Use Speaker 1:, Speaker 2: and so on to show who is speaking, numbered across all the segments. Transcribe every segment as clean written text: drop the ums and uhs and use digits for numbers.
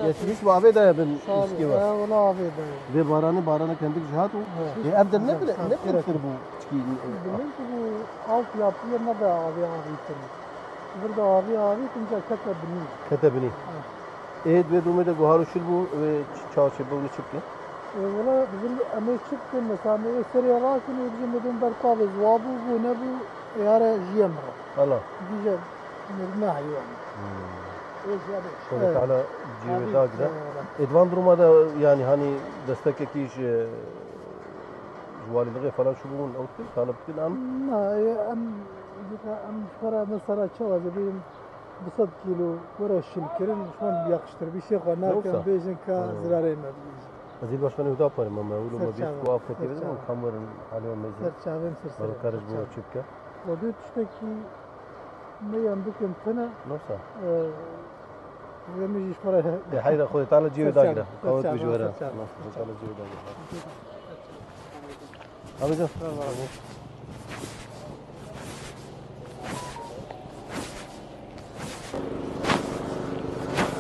Speaker 1: Geçmiş bu abi de ben iski var.
Speaker 2: Valla abi de.
Speaker 1: Ve barana kendi cihat o. Evde ne bile bu içki?
Speaker 2: Bilmiyorum ki bu alt yapıyor ne de abi istiyor. Burada abi kimse kete bilmiyor.
Speaker 1: Kete bini. Evet ve dumede guharu şul bu ve çarşı bunu çıktı.
Speaker 2: Valla bizim emek çıktı mesela eseri yarakın bizim dedim berkabız vabu bu ne bu yara jiyemra.
Speaker 1: Allah.
Speaker 2: Diyeceğim ne hayvan.
Speaker 1: Şöyle kala cive daha güzel. Edvan durumada yani hani destek ekiş valideye falan şu bunun olsun talep değil am.
Speaker 2: Am para mesela çalacak benim bu 100 kilo para şilkerin şu an yakıştır bir şey var nereden bejin ka zarar etmez.
Speaker 1: Azil başkanı yuda yaparım ama öyle bir bu afet yedim ama kamerın hali olmaz.
Speaker 2: Serçavem sırsı.
Speaker 1: Balık karış bu çıktı.
Speaker 2: O da tüşteki ne yandık entene.
Speaker 1: Nasıl?
Speaker 2: Yemiş iş para.
Speaker 1: hayır koy تعالى جيو داغرا قوت بجوره تعالى جيو داغرا abi can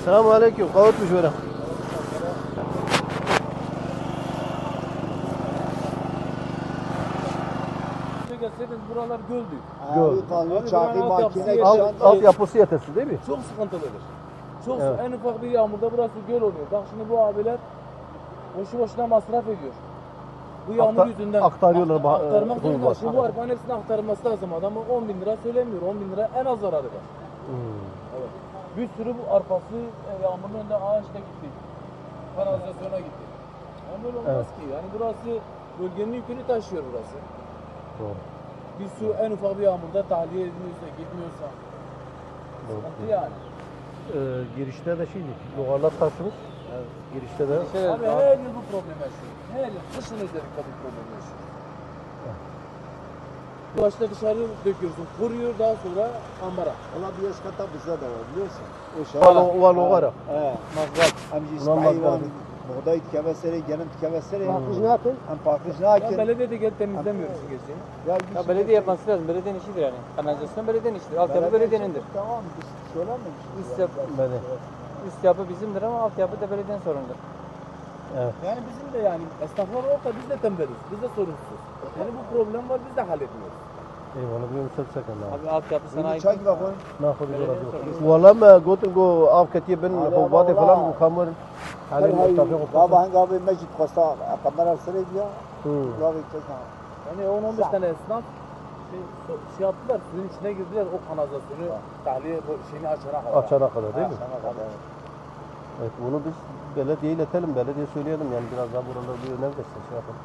Speaker 1: Selamun aleyküm قوت بجوره
Speaker 3: Gelseydiniz buralar göldü.
Speaker 1: Alt yapısı yetesi değil mi?
Speaker 3: Çok sıkıntılıdır. Çok en ufak bir yağmurda burası göl oluyor. Bak şimdi bu abiler boşu boşuna masraf ediyor. Bu yağmur yüzünden
Speaker 1: aktarıyorlar.
Speaker 3: Aktarmak zorunda. Şimdi bu arpanın hepsini aktarılması lazım. Adamı 10 bin lira söylemiyor. 10 bin lira en az zararı var. Evet. Bir sürü bu arpası yağmurun önünde ağaçta gitti. Kanalizasyona gitti. Yani böyle olmaz ki. Yani burası bölgenin yükünü taşıyor burası.
Speaker 1: Doğru.
Speaker 3: Bir su en ufak bir yağmurda tahliye ediliyorsa, gitmiyorsa sıkıntı yani.
Speaker 1: Girişte de logarlar taşımış. Evet. Girişte de.
Speaker 3: Abi her yıl bu problem yaşıyor. Her yıl. Kışın özellikle bu problem yaşıyor. Başta dışarı döküyorsun, kuruyor daha sonra ambara.
Speaker 4: Valla bir yaş kata bize de var biliyorsun.
Speaker 1: Var logara.
Speaker 4: Mazbat. Amca İsmail var. Buğday tükemesleri, gelin tükemesleri.
Speaker 2: Pakış ne yapın?
Speaker 4: Hem pakış ne
Speaker 3: Ya
Speaker 4: hakim.
Speaker 3: belediye de gelip temizlemiyor şu geceyi.
Speaker 5: Ya belediye yapması lazım. Belediyenin işidir yani. Kanalizasyon belediyenin işidir. Altyapı belediyenindir.
Speaker 4: Tamam biz söylememişiz.
Speaker 5: Üst yapı bizimdir ama altyapı da belediyenin sorunudur.
Speaker 1: Evet.
Speaker 3: Yani bizim de yani esnaflar orada biz de tembeliz. Biz de sorunsuz. Yani bu problem var biz de halletmiyoruz.
Speaker 1: Eyvallah bir misal sakın abi.
Speaker 5: Abi altyapı
Speaker 4: Bir
Speaker 5: sanayi.
Speaker 4: çay bakın.
Speaker 1: Ne yapabilir abi? Valla ma قلت لكم كتير بين حبوبات فلان وخمر على المتفق
Speaker 4: Baba hangi abi mecit kosta kamera sıraydı ya. Abi çekme.
Speaker 3: Yani 10-15 tane esnaf şey yaptılar, suyun içine girdiler o kanalizasyonu tahliye şeyini açana kadar.
Speaker 1: Açana kadar değil mi?
Speaker 4: Sana kadar.
Speaker 1: Evet bunu biz belediyeye iletelim, belediye söyleyelim yani biraz daha buraları bir önem versin şey yapalım.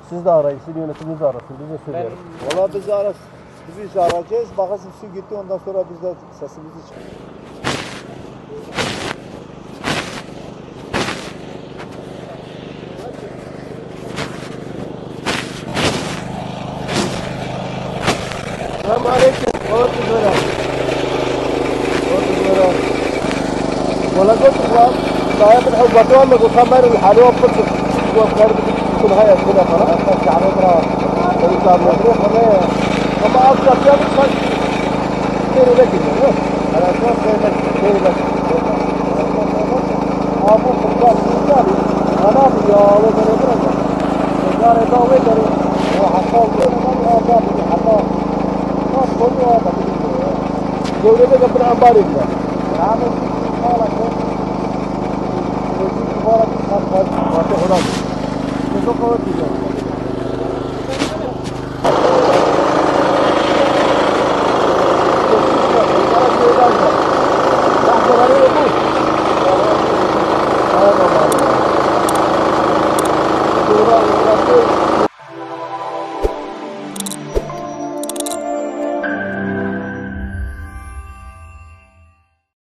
Speaker 1: Siz de arayın, sizin yönetiminiz de arasın, biz de söyleyelim.
Speaker 4: Valla biz arayacağız. Bakasın su gitti ondan sonra biz de sesimizi çıkarız.
Speaker 1: Selamun aleyküm. Hoş bulduk. ولا قلت صاحب الحبوبات ولا وخمر الحلوى بفضل وقرب كل هاي كلها خلاص تعرف راح نروح طبعا اكثر يوم خش خير لك على اساس خير لك ابو خباز قال انا يا ولد انا قال ده وين وحصل انا ابغى حصل ما كله هذا جولته قبل انباري عامل حالك وجيت مبارك خلاص ما تخرج.